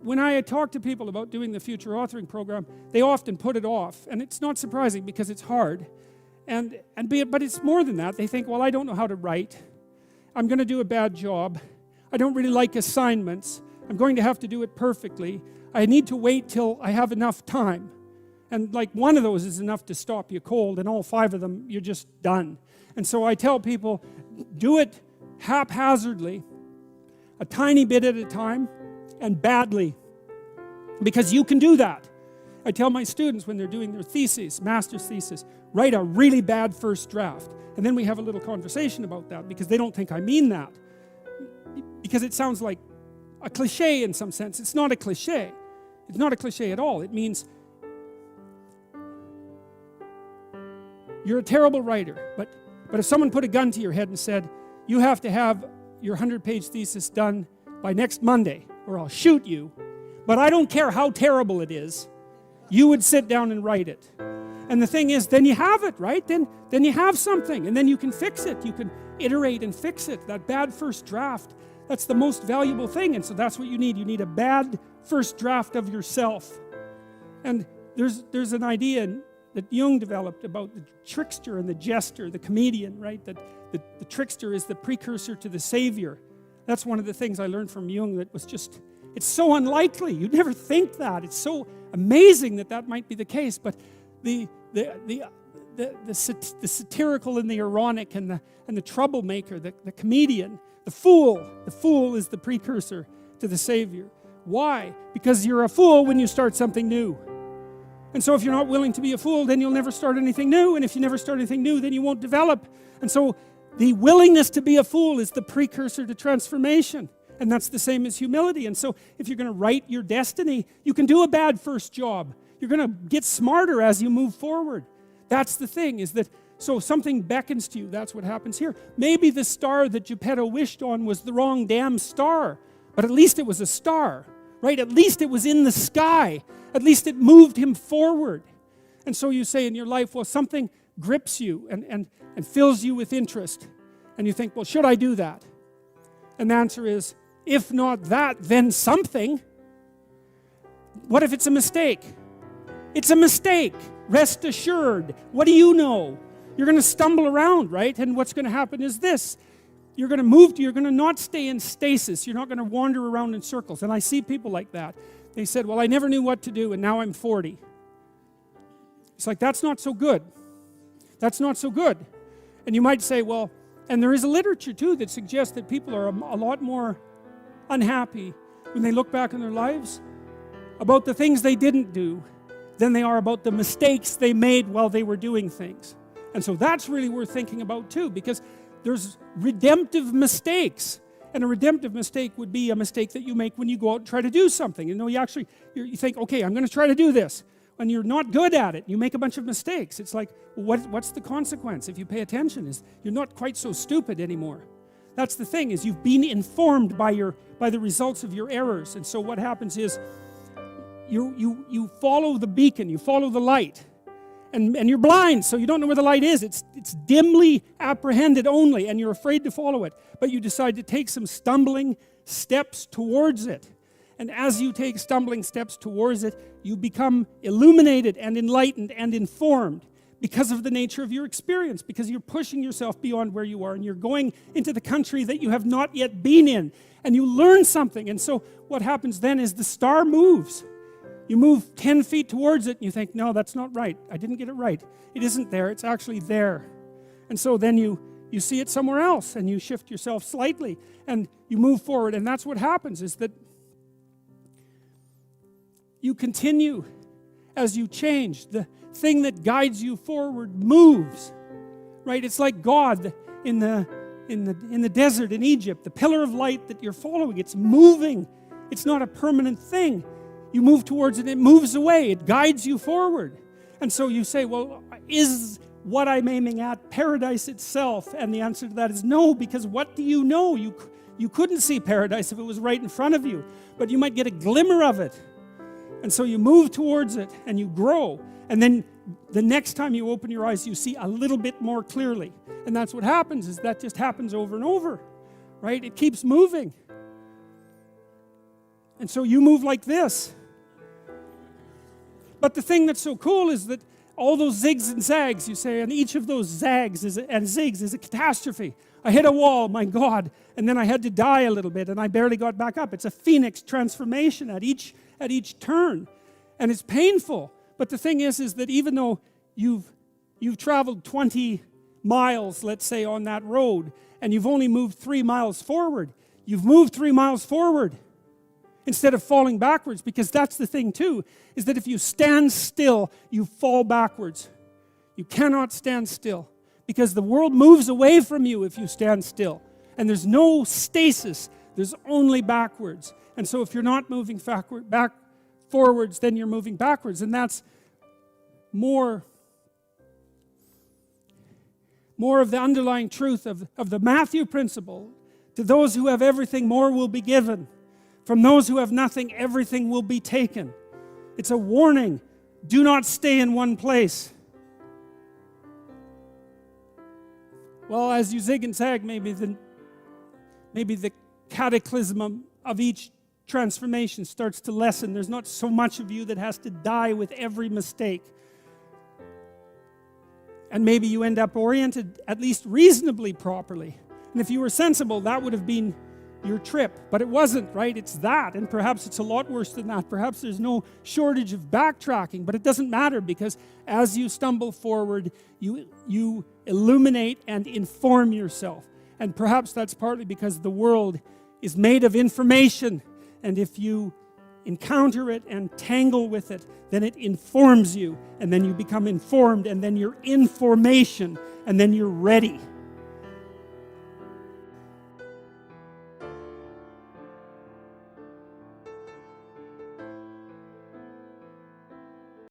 when I talk to people about doing the future authoring program, they often put it off. And it's not surprising because it's hard. But it's more than that. They think, well, I don't know how to write. I'm going to do a bad job. I don't really like assignments. I'm going to have to do it perfectly. I need to wait till I have enough time. And like one of those is enough to stop you cold, and all 5 of them, you're just done. And so I tell people, do it haphazardly, a tiny bit at a time, and badly. Because you can do that. I tell my students when they're doing their theses, master's thesis, write a really bad first draft. And then we have a little conversation about that because they don't think I mean that. Because it sounds like a cliche in some sense. It's not a cliche. It's not a cliche at all. It means you're a terrible writer. But if someone put a gun to your head and said, you have to have your 100-page thesis done by next Monday or I'll shoot you. But I don't care how terrible it is. You would sit down and write it. And the thing is, then you have it, right? Then you have something, and then you can fix it. You can iterate and fix it. That bad first draft, that's the most valuable thing. And so that's what you need. You need a bad first draft of yourself. And there's an idea that Jung developed about the trickster and the jester, the comedian, right? That the trickster is the precursor to the savior. That's one of the things I learned from Jung that was just, it's so unlikely. You'd never think that. It's so amazing that might be the case. But the satirical and the ironic and the troublemaker, the comedian, the fool is the precursor to the savior. Why? Because you're a fool when you start something new. And so if you're not willing to be a fool, then you'll never start anything new. And if you never start anything new, then you won't develop. And so the willingness to be a fool is the precursor to transformation. And that's the same as humility. And so if you're going to write your destiny, you can do a bad first job. You're going to get smarter as you move forward. That's the thing, is that, so something beckons to you. That's what happens here. Maybe the star that Geppetto wished on was the wrong damn star. But at least it was a star, right? At least it was in the sky. At least it moved him forward. And so you say in your life, well, something grips you and fills you with interest. And you think, well, should I do that? And the answer is, if not that, then something. What if it's a mistake? It's a mistake. Rest assured. What do you know? You're going to stumble around, right? And what's going to happen is this. You're going to not stay in stasis. You're not going to wander around in circles. And I see people like that. They said, well, I never knew what to do, and now I'm 40. It's like, that's not so good. That's not so good. And you might say, well, and there is a literature, too, that suggests that people are a lot more unhappy when they look back on their lives about the things they didn't do than they are about the mistakes they made while they were doing things. And so that's really worth thinking about, too, because there's redemptive mistakes. And a redemptive mistake would be a mistake that you make when you go out and try to do something. You know, you think, okay, I'm going to try to do this. When you're not good at it, you make a bunch of mistakes. It's like, what's the consequence if you pay attention? Is you're not quite so stupid anymore. That's the thing, is you've been informed by the results of your errors. And so what happens is you follow the beacon, you follow the light. And you're blind, so you don't know where the light is. It's dimly apprehended only, and you're afraid to follow it. But you decide to take some stumbling steps towards it. And as you take stumbling steps towards it, you become illuminated and enlightened and informed because of the nature of your experience, because you're pushing yourself beyond where you are, and you're going into the country that you have not yet been in, and you learn something. And so what happens then is the star moves. You move 10 feet towards it, and you think, no, that's not right. I didn't get it right. It isn't there. It's actually there. And so then you see it somewhere else, and you shift yourself slightly, and you move forward. And that's what happens, is that you continue as you change. The thing that guides you forward moves, right? It's like God in the desert in Egypt, the pillar of light that you're following. It's moving. It's not a permanent thing. You move towards it, it moves away, it guides you forward. And so you say, well, is what I'm aiming at paradise itself? And the answer to that is no, because what do you know? You couldn't see paradise if it was right in front of you, but you might get a glimmer of it. And so you move towards it and you grow. And then the next time you open your eyes, you see a little bit more clearly. And that's what happens, is that just happens over and over, right? It keeps moving. And so you move like this. But the thing that's so cool is that all those zigs and zags, you say, and each of those zags and zigs is a catastrophe. I hit a wall, my God, and then I had to die a little bit, and I barely got back up. It's a phoenix transformation at each turn, and it's painful. But the thing is that even though you've traveled 20 miles, let's say, on that road, and you've only moved 3 miles forward, you've moved 3 miles forward instead of falling backwards, because that's the thing too, is that if you stand still, you fall backwards. You cannot stand still, because the world moves away from you if you stand still. And there's no stasis, there's only backwards. And so if you're not moving forwards, then you're moving backwards. And that's more of the underlying truth of the Matthew principle. To those who have everything, more will be given. From those who have nothing, everything will be taken. It's a warning. Do not stay in one place. Well, as you zig and zag, maybe the cataclysm of each transformation starts to lessen. There's not so much of you that has to die with every mistake. And maybe you end up oriented at least reasonably properly. And if you were sensible, that would have been your trip. But it wasn't, right? It's that. And perhaps it's a lot worse than that. Perhaps there's no shortage of backtracking. But it doesn't matter, because as you stumble forward, you illuminate and inform yourself. And perhaps that's partly because the world is made of information. And if you encounter it and tangle with it, then it informs you. And then you become informed. And then you're information. And then you're ready.